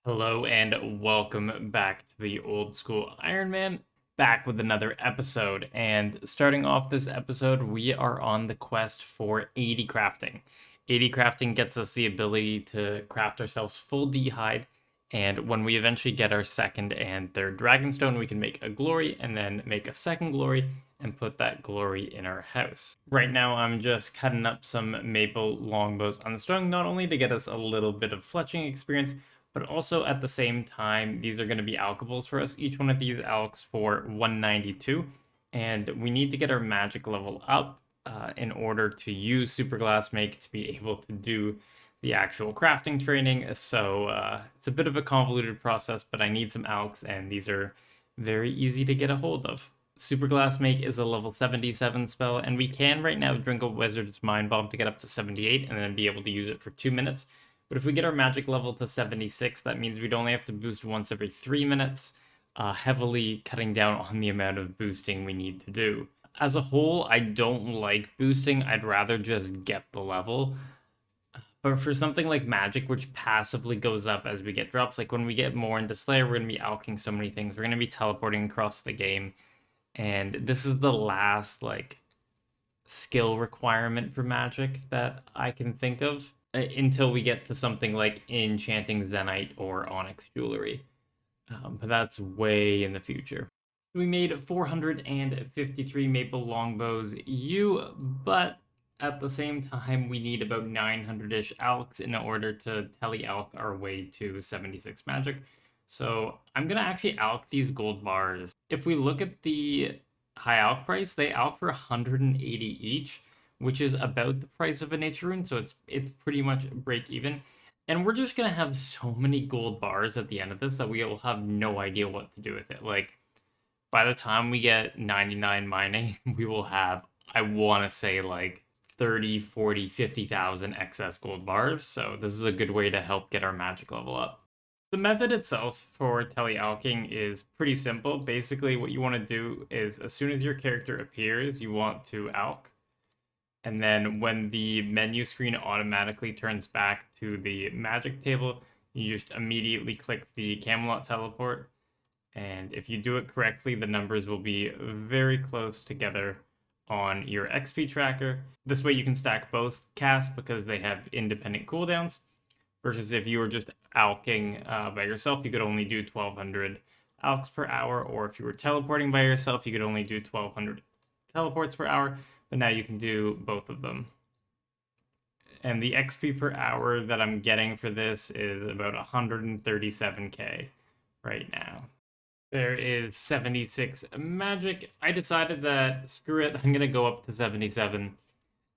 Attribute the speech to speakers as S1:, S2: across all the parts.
S1: Hello and welcome back to the old school Ironman, back with another episode. And starting off this episode, we are on the quest for 80 crafting. 80 crafting gets us the ability to craft ourselves full d'hide, and when we eventually get our second and third dragonstone, we can make a glory and then make a second glory and put that glory in our house. Right now, I'm just cutting up some maple longbows unstrung, not only to get us a little bit of fletching experience, but also at the same time, these are going to be alchables for us. Each one of these alchs for 192, and we need to get our magic level up in order to use super glass make to be able to do the actual crafting training. So it's a bit of a convoluted process, but I need some alchs, and these are very easy to get a hold of. Super Glass Make is a level 77 spell, and we can right now drink a Wizard's Mind Bomb to get up to 78 and then be able to use it for 2 minutes. But if we get our magic level to 76, that means we'd only have to boost once every 3 minutes, heavily cutting down on the amount of boosting we need to do. As a whole, I don't like boosting. I'd rather just get the level. But for something like magic, which passively goes up as we get drops, like when we get more into Slayer, we're going to be alching so many things. We're going to be teleporting across the game. And this is the last, skill requirement for magic that I can think of until we get to something like enchanting Zenite or Onyx Jewelry. But that's way in the future. We made 453 maple longbows but at the same time, we need about 900-ish alks in order to tele-alch our way to 76 magic. So I'm going to actually alch these gold bars. If we look at the high alch price, they alch for 180 each, which is about the price of a nature rune, so it's pretty much break even. And we're just going to have so many gold bars at the end of this that we will have no idea what to do with it. Like, by the time we get 99 mining, we will have, I want to say, like 30, 40, 50,000 excess gold bars. So this is a good way to help get our magic level up. The method itself for tele-alching is pretty simple. Basically, what you want to do is as soon as your character appears, you want to alch. And then when the menu screen automatically turns back to the magic table, you just immediately click the Camelot teleport. And if you do it correctly, the numbers will be very close together on your XP tracker. This way you can stack both casts because they have independent cooldowns. Versus if you were just alching by yourself, you could only do 1200 alchs per hour. Or if you were teleporting by yourself, you could only do 1200 teleports per hour. But now you can do both of them. And the XP per hour that I'm getting for this is about 137k right now. There is 76 magic. I decided that, screw it, I'm going to go up to 77.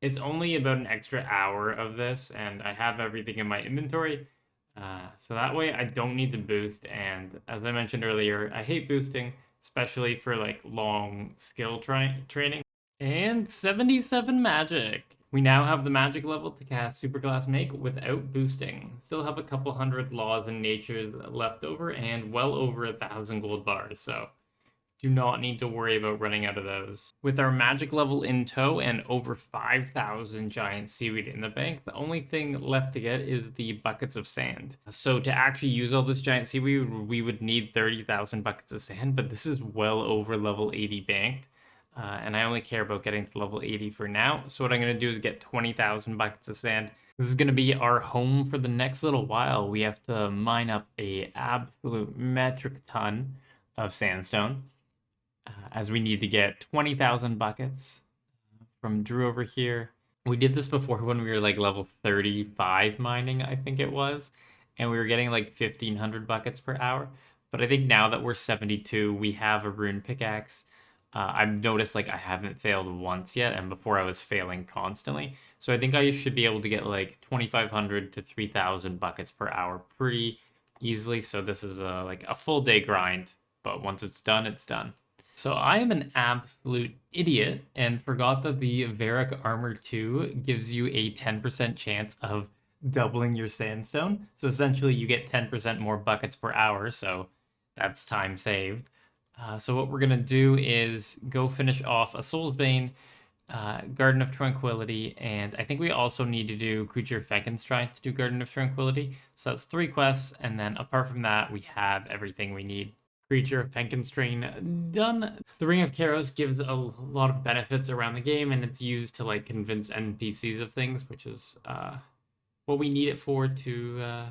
S1: It's only about an extra hour of this, and I have everything in my inventory. So that way I don't need to boost, and as I mentioned earlier, I hate boosting, especially for like long skill training. And 77 magic. We now have the magic level to cast Super Glass Make without boosting. Still have a couple hundred laws and natures left over and well over 1,000 gold bars, so do not need to worry about running out of those. With our magic level in tow and over 5,000 giant seaweed in the bank, the only thing left to get is the buckets of sand. So to actually use all this giant seaweed, we would need 30,000 buckets of sand, but this is well over level 80 banked. And I only care about getting to level 80 for now. So what I'm going to do is get 20,000 buckets of sand. This is going to be our home for the next little while. We have to mine up a absolute metric ton of sandstone, as we need to get 20,000 buckets from Drew over here. We did this before when we were like level 35 mining, I think it was, and we were getting like 1,500 buckets per hour. But I think now that we're 72, we have a rune pickaxe. I've noticed like I haven't failed once yet, and before I was failing constantly. So I think I should be able to get like 2,500 to 3,000 buckets per hour pretty easily. So this is like a full day grind, but once it's done, it's done. So I am an absolute idiot and forgot that the Varric Armor 2 gives you a 10% chance of doubling your sandstone. So essentially you get 10% more buckets per hour, so that's time saved. So what we're going to do is go finish off a Soulsbane, Garden of Tranquility, and I think we also need to do Creature of Frankenstein to do Garden of Tranquility. So that's 3 quests, and then apart from that, we have everything we need. Creature of Frankenstein done. The Ring of Chaos gives a lot of benefits around the game, and it's used to like convince NPCs of things, which is what we need it for to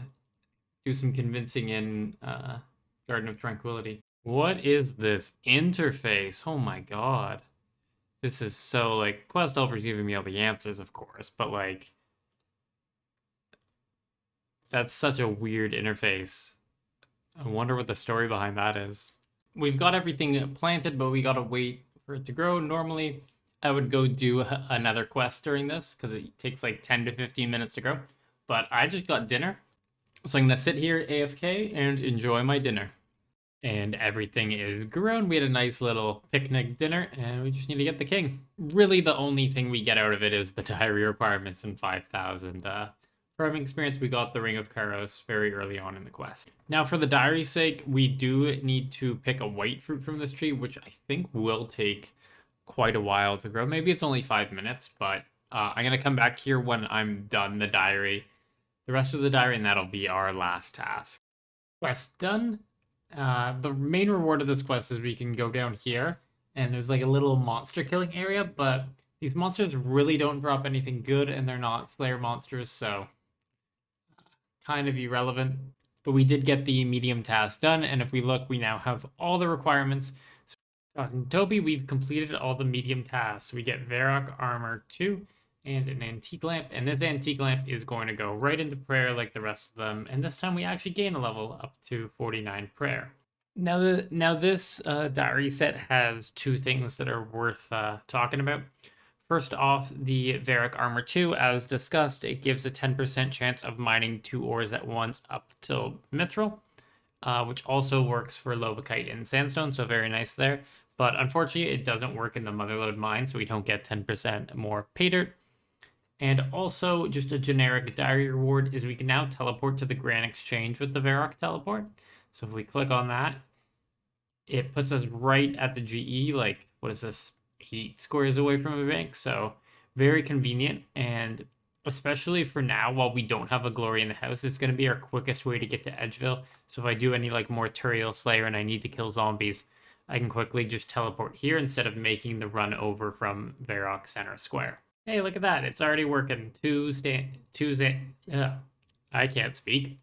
S1: do some convincing in Garden of Tranquility. What is this interface? Oh my god. This is so, like, Quest Helper's giving me all the answers, of course, but, like, that's such a weird interface. I wonder what the story behind that is. We've got everything planted, but we gotta wait for it to grow. Normally, I would go do another quest during this, because it takes, like, 10 to 15 minutes to grow. But I just got dinner, so I'm gonna sit here AFK and enjoy my dinner. And everything is grown. We had a nice little picnic dinner, and we just need to get the king. Really, the only thing we get out of it is the diary requirements and 5,000 farming experience. We got the Ring of Kairos very early on in the quest. Now, for the diary's sake, we do need to pick a white fruit from this tree, which I think will take quite a while to grow. Maybe it's only 5 minutes, but I'm going to come back here when I'm done the diary, the rest of the diary, and that'll be our last task. Quest done. The main reward of this quest is we can go down here, and there's like a little monster killing area, but these monsters really don't drop anything good, and they're not Slayer monsters, so kind of irrelevant. But we did get the medium task done, and if we look, we now have all the requirements. So in Toby, we've completed all the medium tasks. We get Varrock Armor 2 and an Antique Lamp, and this Antique Lamp is going to go right into Prayer like the rest of them, and this time we actually gain a level up to 49 Prayer. Now, this diary set has 2 things that are worth talking about. First off, the Varrock Armor 2, as discussed, it gives a 10% chance of mining 2 ores at once up till Mithril, which also works for Lovakite and Sandstone, so very nice there. But unfortunately, it doesn't work in the Motherlode mine, so we don't get 10% more pay dirt. And also, just a generic diary reward is we can now teleport to the Grand Exchange with the Varrock teleport. So if we click on that, it puts us right at the GE, like, what is this, 8 squares away from a bank. So very convenient, and especially for now, while we don't have a Glory in the house, it's going to be our quickest way to get to Edgeville. So if I do any like Morturial Slayer and I need to kill zombies, I can quickly just teleport here instead of making the run over from Varrock Center Square. Hey, look at that. It's already working. I can't speak.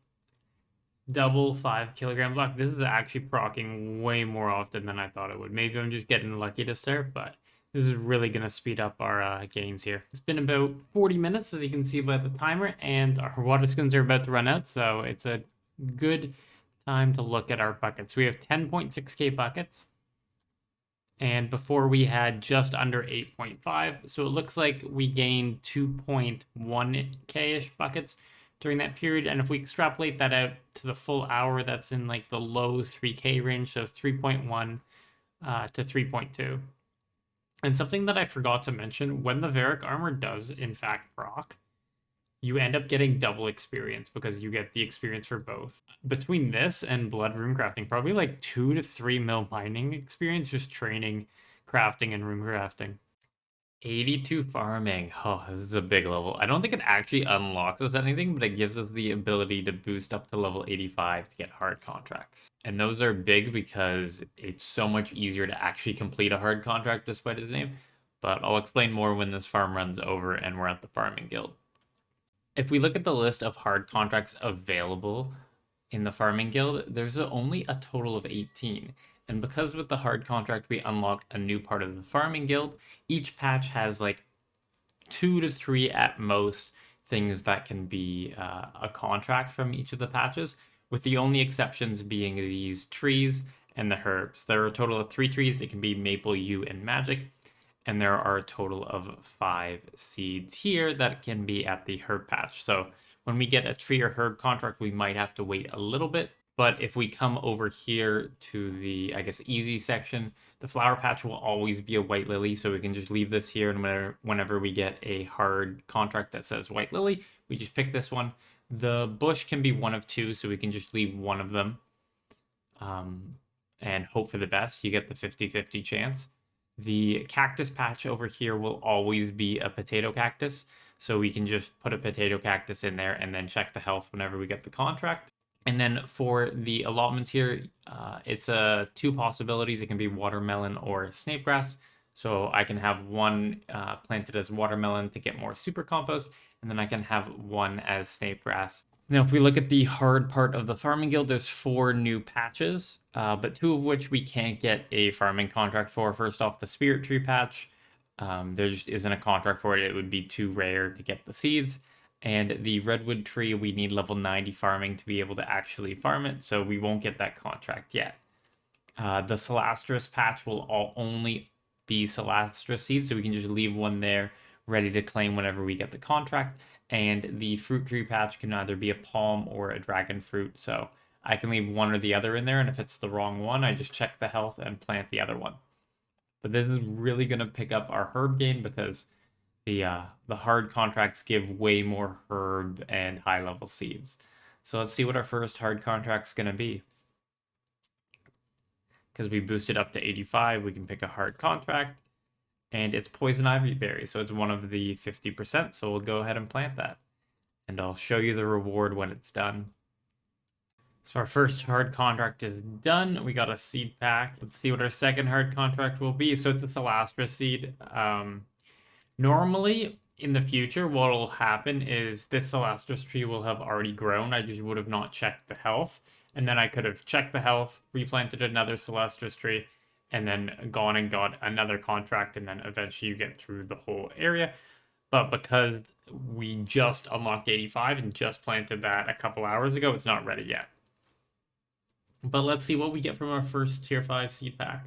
S1: Double 5 kilogram block. This is actually proccing way more often than I thought it would. Maybe I'm just getting lucky to start, but this is really going to speed up our gains here. It's been about 40 minutes, as you can see by the timer, and our water skins are about to run out, so it's a good time to look at our buckets. We have 10.6k buckets, and before we had just under 8.5, so it looks like we gained 2.1k-ish buckets during that period, and if we extrapolate that out to the full hour, that's in like the low 3k range, so 3.1 to 3.2. And something that I forgot to mention, when the Varrock Armor does in fact proc, you end up getting double experience because you get the experience for both. Between this and Blood runecrafting, probably like 2 to 3 mil mining experience just training, crafting, and runecrafting. 82 farming. Oh, this is a big level. I don't think it actually unlocks us anything, but it gives us the ability to boost up to level 85 to get hard contracts. And those are big because it's so much easier to actually complete a hard contract despite its name. But I'll explain more when this farm runs over and we're at the farming guild. If we look at the list of hard contracts available in the farming guild, there's only a total of 18. And because with the hard contract we unlock a new part of the farming guild, each patch has like 2 to 3 at most things that can be a contract from each of the patches, with the only exceptions being these trees and the herbs. There are a total of 3 trees. It can be maple, yew, and magic. And there are a total of 5 seeds here that can be at the herb patch. So when we get a tree or herb contract, we might have to wait a little bit. But if we come over here to the, I guess, easy section, the flower patch will always be a white lily. So we can just leave this here, and whenever we get a hard contract that says white lily, we just pick this one. The bush can be one of 2, so we can just leave one of them and hope for the best. You get the 50-50 chance. The cactus patch over here will always be a potato cactus, so we can just put a potato cactus in there and then check the health whenever we get the contract. And then for the allotments here, it's two possibilities. It can be watermelon or snapegrass. So I can have one planted as watermelon to get more super compost, and then I can have one as snapegrass. Now, if we look at the hard part of the farming guild, there's 4 new patches, but 2 of which we can't get a farming contract for. First off, the spirit tree patch. There just isn't a contract for it. It would be too rare to get the seeds. And the redwood tree, we need level 90 farming to be able to actually farm it, so we won't get that contract yet. The Celastrus patch will only be Celastrus seeds, so we can just leave one there ready to claim whenever we get the contract. And the fruit tree patch can either be a palm or a dragon fruit, so I can leave one or the other in there, and if it's the wrong one, I just check the health and plant the other one. But this is really going to pick up our herb gain because the hard contracts give way more herb and high level seeds. So let's see what our first hard contract's going to be. Because we boosted up to 85, we can pick a hard contract. And it's poison ivy berry, so it's one of the 50%, so we'll go ahead and plant that. And I'll show you the reward when it's done. So our first hard contract is done. We got a seed pack. Let's see what our second hard contract will be. So it's a Celastrus seed. Normally, in the future, what will happen is this Celastrus tree will have already grown. I just would have not checked the health. And then I could have checked the health, replanted another Celastrus tree, and then gone and got another contract, and then eventually you get through the whole area. But because we just unlocked 85 and just planted that a couple hours ago, it's not ready yet. But let's see what we get from our first tier 5 seed pack.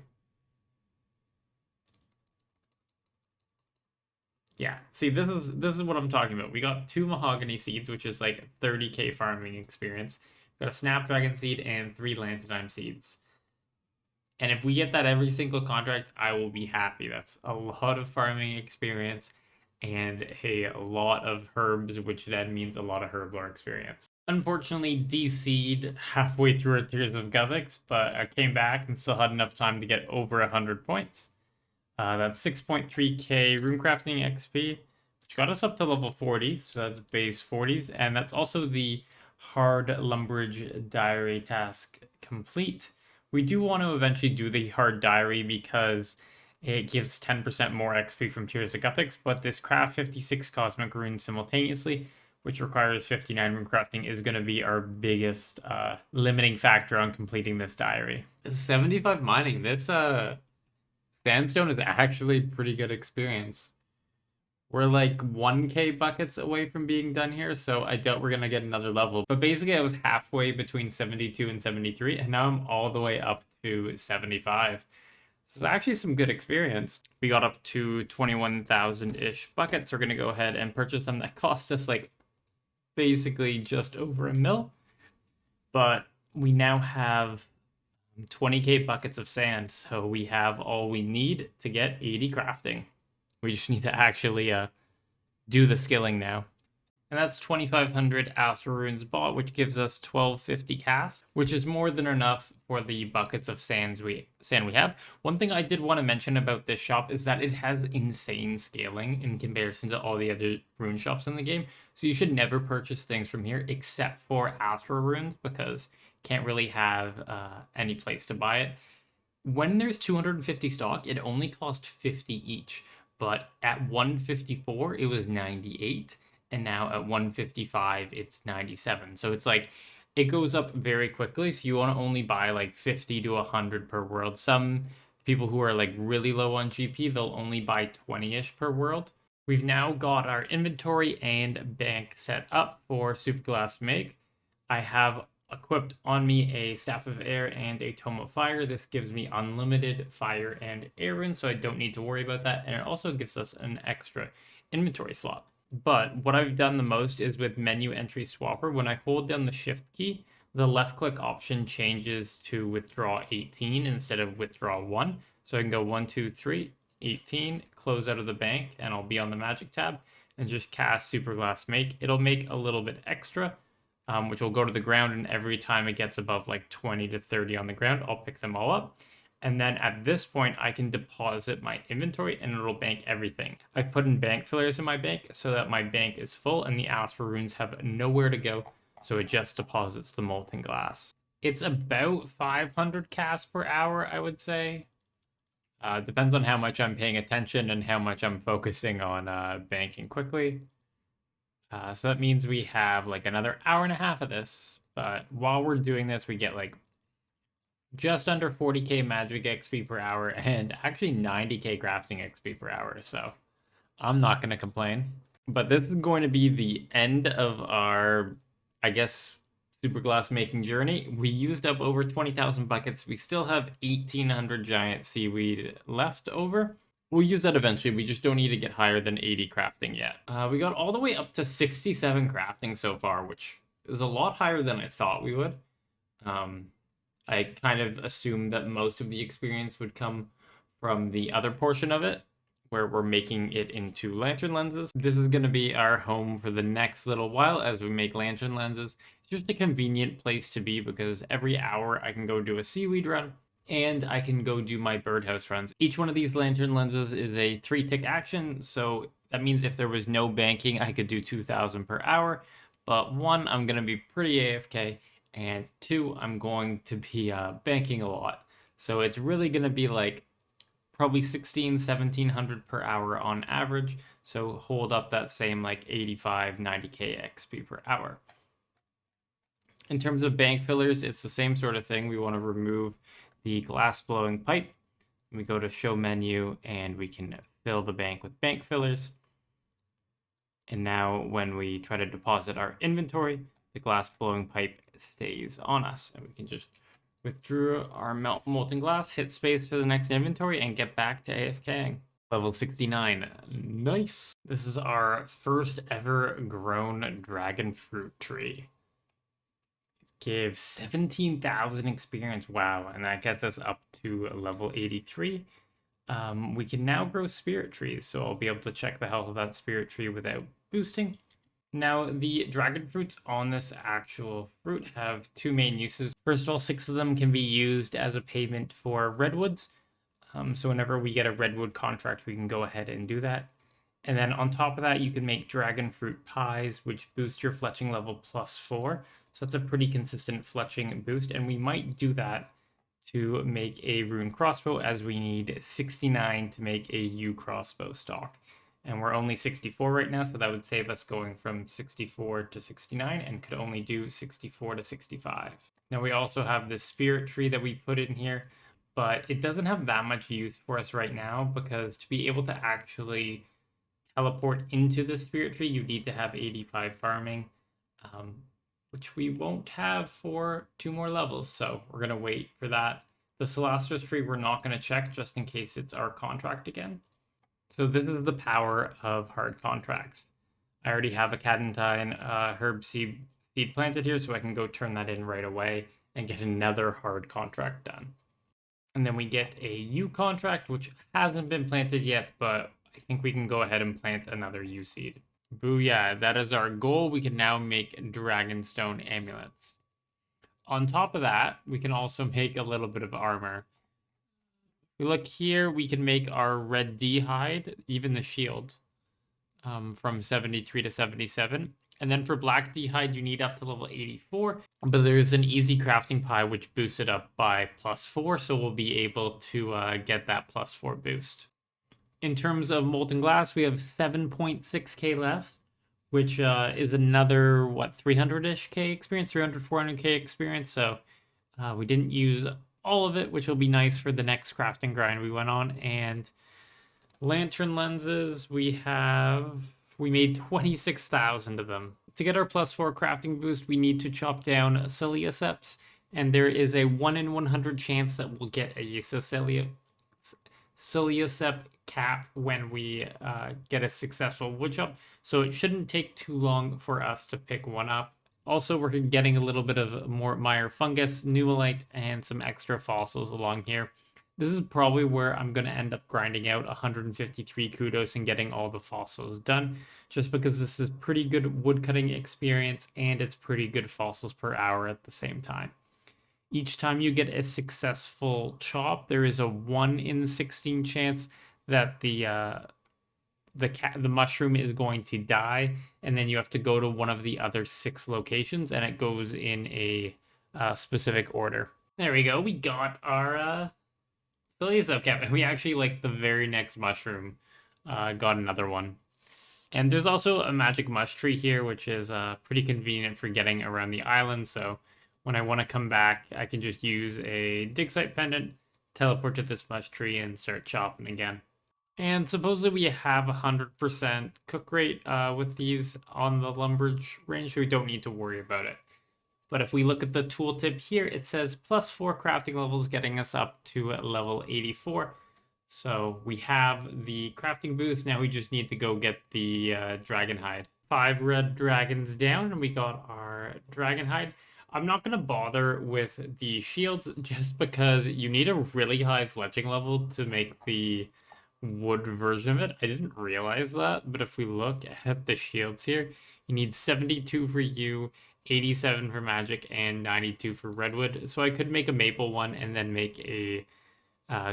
S1: Yeah, see, this is what I'm talking about. We got 2 mahogany seeds, which is like 30k farming experience. We got a snapdragon seed and 3 lanthanum seeds. And if we get that every single contract, I will be happy. That's a lot of farming experience and a lot of herbs, which then means a lot of herblore experience. Unfortunately, DC'd halfway through our Tears of Gothics, but I came back and still had enough time to get over 100 points. That's 6.3k runecrafting XP, which got us up to level 40, so that's base 40s, and that's also the hard lumberage diary task complete. We do want to eventually do the hard diary because it gives 10% more XP from Tears of Gothics, but this craft 56 cosmic runes simultaneously, which requires 59 rune crafting, is going to be our biggest limiting factor on completing this diary. 75 mining, this sandstone is actually pretty good experience. We're like 1k buckets away from being done here, so I doubt we're going to get another level. But basically, I was halfway between 72 and 73, and now I'm all the way up to 75. This is actually some good experience. We got up to 21,000-ish buckets. We're going to go ahead and purchase them. That cost us like basically just over $1 million. But we now have 20k buckets of sand, so we have all we need to get 80 crafting. We just need to actually do the skilling now. And that's 2,500 Astral Runes bought, which gives us 1,250 casts, which is more than enough for the buckets of sand we have. One thing I did want to mention about this shop is that it has insane scaling in comparison to all the other rune shops in the game. So you should never purchase things from here except for Astral Runes, because you can't really have any place to buy it. When there's 250 stock, it only costs 50 each. But at 154, it was 98. And now at 155, it's 97. So it's like, it goes up very quickly. So you want to only buy like 50 to 100 per world. Some people who are like really low on GP, they'll only buy 20-ish per world. We've now got our inventory and bank set up for Superglass Make. I have equipped on me a Staff of Air and a Tome of Fire. This gives me unlimited fire and air runes, so I don't need to worry about that. And it also gives us an extra inventory slot. But what I've done the most is with menu entry swapper. When I hold down the shift key, the left click option changes to withdraw 18 instead of withdraw 1. So I can go 1, 2, 3, 18, close out of the bank, and I'll be on the magic tab and just cast Superglass Make. It'll make a little bit extra, which will go to the ground, and every time it gets above like 20 to 30 on the ground, I'll pick them all up. And then at this point, I can deposit my inventory and it'll bank everything. I've put in bank fillers in my bank so that my bank is full and the Ask for Runes have nowhere to go. So it just deposits the molten glass. It's about 500 casts per hour, I would say. Depends on how much I'm paying attention and how much I'm focusing on banking quickly. So that means we have like another hour and a half of this. But while we're doing this, we get like just under 40k magic XP per hour and actually 90k crafting XP per hour. So I'm not going to complain. But this is going to be the end of our, I guess, super glass making journey. We used up over 20,000 buckets. We still have 1,800 giant seaweed left over. We'll use that eventually. We just don't need to get higher than 80 crafting yet. We got all the way up to 67 crafting so far, which is a lot higher than I thought we would. I kind of assumed that most of the experience would come from the other portion of it, where we're making it into lantern lenses. This is going to be our home for the next little while as we make lantern lenses. It's just a convenient place to be because every hour I can go do a seaweed run and I can go do my birdhouse runs. Each one of these lantern lenses is a 3-tick action, so that means if there was no banking, I could do 2,000 per hour. But 1, I'm going to be pretty AFK, and 2, I'm going to be banking a lot. So it's really going to be like probably 1,700 per hour on average. So hold up that same like 85, 90k XP per hour. In terms of bank fillers, it's the same sort of thing. We want to remove the glass blowing pipe. We go to show menu and we can fill the bank with bank fillers. And now when we try to deposit our inventory, the glass blowing pipe stays on us. And we can just withdraw our molten glass, hit space for the next inventory, and get back to AFKing. Level 69. Nice. This is our first ever grown dragon fruit tree. Give 17,000 experience. Wow, and that gets us up to level 83. We can now grow spirit trees, so I'll be able to check the health of that spirit tree without boosting. Now, the dragon fruits on this actual fruit have 2 main uses. First of all, 6 of them can be used as a payment for redwoods. So whenever we get a redwood contract, we can go ahead and do that. And then on top of that, you can make dragon fruit pies, which boost your fletching level +4. So that's a pretty consistent fletching boost. And we might do that to make a rune crossbow, as we need 69 to make a yew crossbow stock. And we're only 64 right now, so that would save us going from 64 to 69 and could only do 64 to 65. Now we also have this spirit tree that we put in here, but it doesn't have that much use for us right now because to be able to actually teleport into the spirit tree, you need to have 85 farming, which we won't have for 2 more levels, so we're going to wait for that. The Celastros tree we're not going to check just in case it's our contract again. So this is the power of hard contracts. I already have a Cadentine herb seed planted here, so I can go turn that in right away and get another hard contract done. And then we get a yew contract, which hasn't been planted yet, but I think we can go ahead and plant another yew seed. Booyah, that is our goal. We can now make dragonstone amulets. On top of that, we can also make a little bit of armor. We look here, we can make our red D hide, even the shield, from 73 to 77. And then for black D hide, you need up to level 84. But there's an easy crafting pie, which boosts it up by +4. So we'll be able to get that +4 boost. In terms of molten glass, we have 7.6k left, which is another, 300-ish K experience, 300, 400k experience. So we didn't use all of it, which will be nice for the next crafting grind we went on. And lantern lenses, we made 26,000 of them. To get our +4 crafting boost, we need to chop down Cilioseps, and there is a 1 in 100 chance that we'll get a Ciliosep cap when we get a successful wood chop. So it shouldn't take too long for us to pick one up. Also, we're getting a little bit of more mire fungus, numelite, and some extra fossils along here. This is probably where I'm going to end up grinding out 153 kudos and getting all the fossils done, just because this is pretty good woodcutting experience and it's pretty good fossils per hour at the same time. Each time you get a successful chop, there is a 1 in 16 chance that the mushroom is going to die, and then you have to go to one of the other 6 locations, and it goes in a specific order. There we go. We got our Cilius up cap, and we actually, like, the very next mushroom got another one. And there's also a magic mush tree here, which is pretty convenient for getting around the island. So when I want to come back, I can just use a dig site pendant, teleport to this mush tree, and start chopping again. And supposedly we have 100% cook rate with these on the lumberage range, so we don't need to worry about it. But if we look at the tooltip here, it says +4 crafting levels, getting us up to level 84. So we have the crafting boost. Now we just need to go get the dragon hide. 5 red dragons down, and we got our dragon hide. I'm not going to bother with the shields just because you need a really high fletching level to make the wood version of it. I didn't realize that, but if we look at the shields here, you need 72 for you, 87 for magic, and 92 for redwood. So I could make a maple one and then make a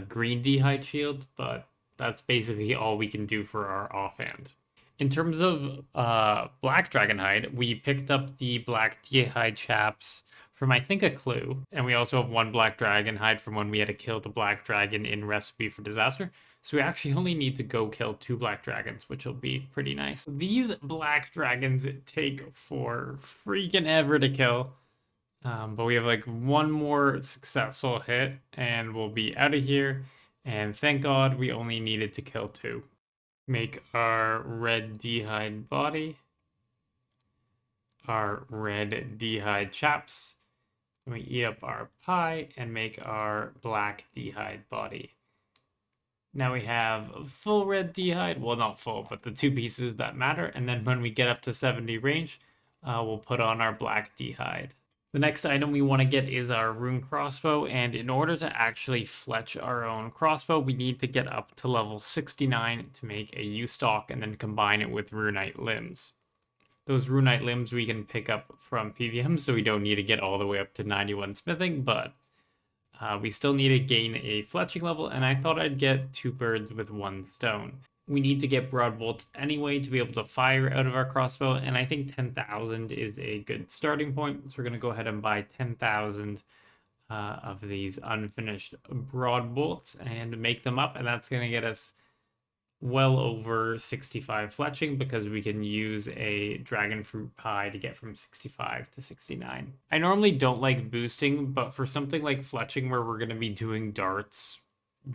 S1: green d'hide shield, but that's basically all we can do for our offhand. In terms of black dragonhide, we picked up the black d'hide chaps from, I think, a clue, and we also have 1 black dragonhide from when we had to kill the black dragon in Recipe for Disaster. So we actually only need to go kill 2 black dragons, which will be pretty nice. These black dragons take for freaking ever to kill. But we have like 1 more successful hit and we'll be out of here. And thank God we only needed to kill 2. Make our red d'hide body. Our red d'hide chaps. And we eat up our pie and make our black d'hide body. Now we have full red d'hide. Well, not full, but the 2 pieces that matter. And then when we get up to 70 range, we'll put on our black d'hide. The next item we want to get is our rune crossbow, and in order to actually fletch our own crossbow, we need to get up to level 69 to make a U-stock and then combine it with runite limbs. Those runite limbs we can pick up from PVM, so we don't need to get all the way up to 91 smithing, but we still need to gain a fletching level, and I thought I'd get 2 birds with 1 stone. We need to get broad bolts anyway to be able to fire out of our crossbow, and I think 10,000 is a good starting point. So we're going to go ahead and buy 10,000 of these unfinished broad bolts and make them up, and that's going to get us well over 65 fletching because we can use a dragon fruit pie to get from 65 to 69. I normally don't like boosting, but for something like fletching where we're going to be doing darts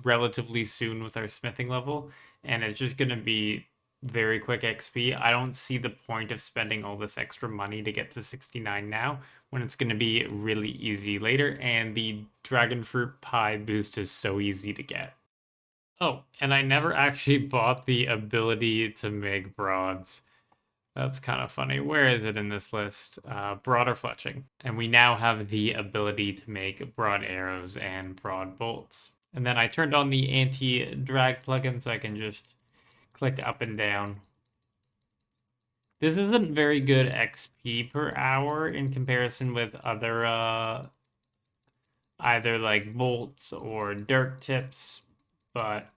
S1: relatively soon with our smithing level, and it's just going to be very quick XP, I don't see the point of spending all this extra money to get to 69 now when it's going to be really easy later, and the dragon fruit pie boost is so easy to get. Oh, and I never actually bought the ability to make broads. That's kind of funny. Where is it in this list? Broad or fletching. And we now have the ability to make broad arrows and broad bolts. And then I turned on the anti-drag plugin so I can just click up and down. This isn't very good XP per hour in comparison with other either like bolts or dirt tips, but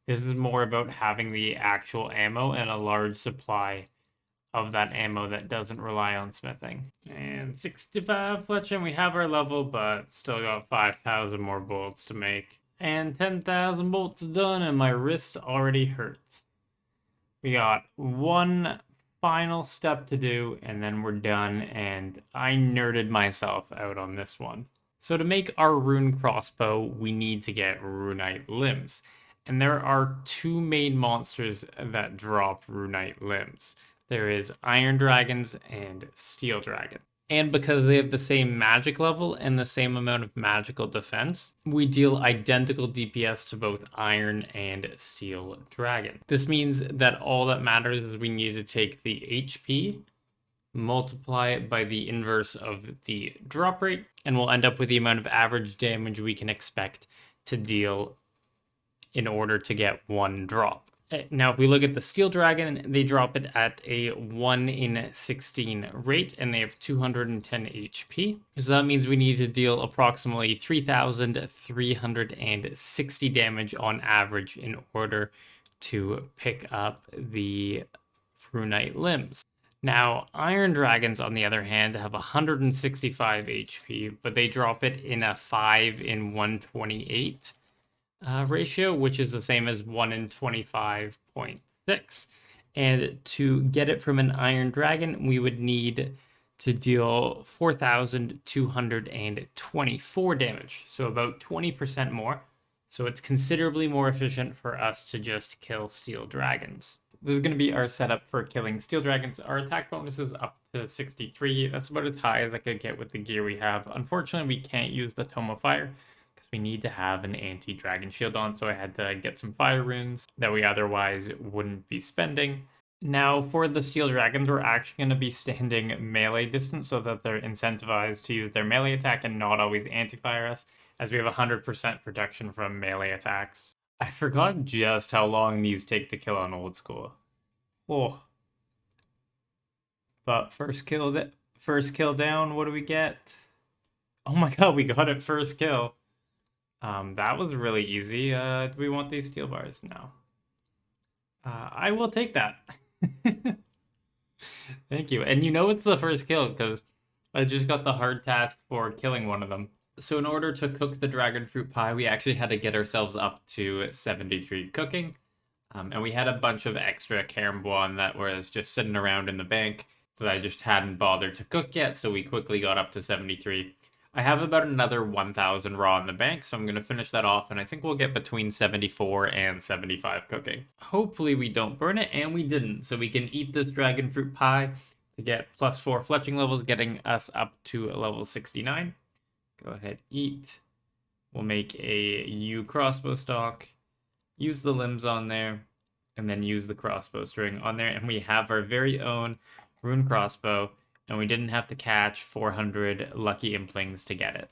S1: this is more about having the actual ammo and a large supply of that ammo that doesn't rely on smithing. And 65 fletching, we have our level, but still got 5,000 more bolts to make. And 10,000 bolts done, and my wrist already hurts. We got 1 final step to do, and then we're done, and I nerded myself out on this one. So to make our rune crossbow, we need to get runite limbs. And there are 2 main monsters that drop runite limbs. There is iron dragons and steel dragons. And because they have the same magic level and the same amount of magical defense, we deal identical DPS to both iron and steel dragon. This means that all that matters is we need to take the HP, multiply it by the inverse of the drop rate, and we'll end up with the amount of average damage we can expect to deal in order to get 1 drop. Now, if we look at the Steel Dragon, they drop it at a 1 in 16 rate, and they have 210 HP. So that means we need to deal approximately 3,360 damage on average in order to pick up the runite limbs. Now, Iron Dragons, on the other hand, have 165 HP, but they drop it in a 5 in 128 ratio, which is the same as 1 in 25.6. And to get it from an Iron Dragon, we would need to deal 4,224 damage, so about 20% more. So it's considerably more efficient for us to just kill Steel Dragons. This is going to be our setup for killing Steel Dragons. Our attack bonus is up to 63. That's about as high as I could get with the gear we have. Unfortunately, we can't use the Tome of Fire because we need to have an anti-dragon shield on, so I had to get some fire runes that we otherwise wouldn't be spending. Now, for the Steel Dragons, we're actually going to be standing melee distance so that they're incentivized to use their melee attack and not always anti-fire us, as we have 100% protection from melee attacks. I forgot just how long these take to kill on old school. Oh. But first kill down, what do we get? Oh my god, we got it first kill. That was really easy. Do we want these steel bars? No. I will take that. Thank you. And you know it's the first kill because I just got the hard task for killing one of them. So in order to cook the dragon fruit pie, we actually had to get ourselves up to 73 cooking. And we had a bunch of extra caramboine that was just sitting around in the bank that I just hadn't bothered to cook yet, so we quickly got up to 73. I have about another 1,000 raw in the bank, so I'm going to finish that off, and I think we'll get between 74 and 75 cooking. Hopefully we don't burn it, and we didn't, so we can eat this dragon fruit pie to get +4 fletching levels, getting us up to level 69. Go ahead, eat. We'll make a U crossbow stock, use the limbs on there, and then use the crossbow string on there. And we have our very own rune crossbow, and we didn't have to catch 400 lucky implings to get it.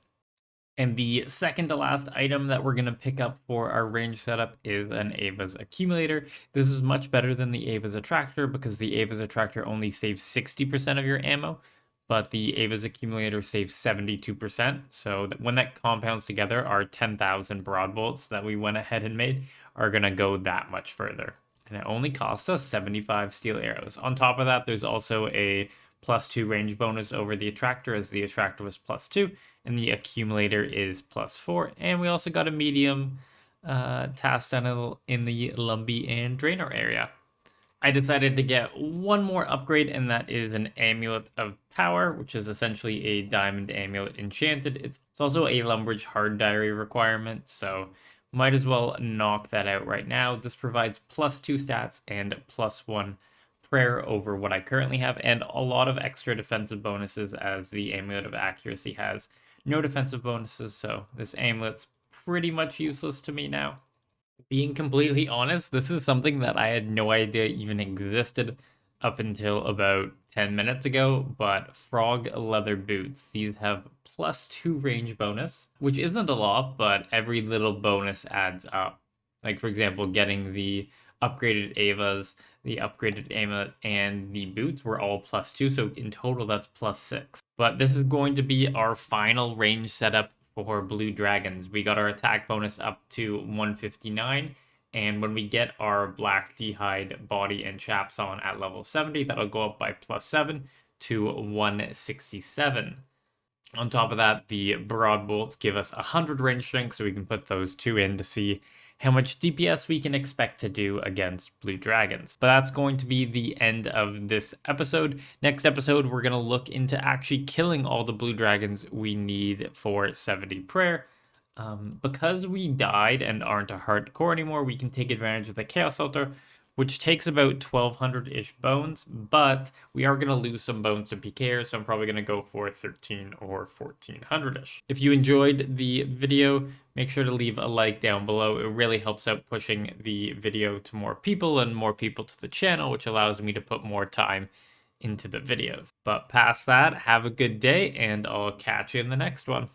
S1: And the second to last item that we're going to pick up for our range setup is an Ava's Accumulator. This is much better than the Ava's Attractor because the Ava's Attractor only saves 60% of your ammo, but the Ava's Accumulator saves 72%. So when that compounds together, our 10,000 broad bolts that we went ahead and made are going to go that much further. And it only cost us 75 steel arrows. On top of that, there's also a +2 range bonus over the Attractor, as the Attractor was +2, and the Accumulator is +4. And we also got a medium task done in the Lumbee and Draenor area. I decided to get one more upgrade, and that is an Amulet of Power, which is essentially a diamond amulet enchanted. It's also a Lumbridge Hard Diary requirement, so might as well knock that out right now. This provides +2 stats and +1 prayer over what I currently have, and a lot of extra defensive bonuses, as the Amulet of Accuracy has no defensive bonuses, so this amulet's pretty much useless to me now. Being completely honest, this is something that I had no idea even existed up until about 10 minutes ago, but frog leather boots. These have +2 range bonus, which isn't a lot, but every little bonus adds up. Like, for example, getting the upgraded Avas, the upgraded amulet, and the boots were all +2, so in total that's +6. But this is going to be our final range setup for blue dragons. We got our attack bonus up to 159, and when we get our black d'hide body and chaps on at level 70, that'll go up by +7 to 167. On top of that, the broad bolts give us 100 range strength, so we can put those two in to see how much DPS we can expect to do against blue dragons. But that's going to be the end of this episode. Next episode, we're going to look into actually killing all the blue dragons we need for 70 prayer. Because we died and aren't a hardcore anymore, we can take advantage of the Chaos Altar, which takes about 1,200-ish bones, but we are going to lose some bones to PKer, so I'm probably going to go for 1,300 or 1,400-ish. If you enjoyed the video, make sure to leave a like down below. It really helps out pushing the video to more people and more people to the channel, which allows me to put more time into the videos. But past that, have a good day, and I'll catch you in the next one.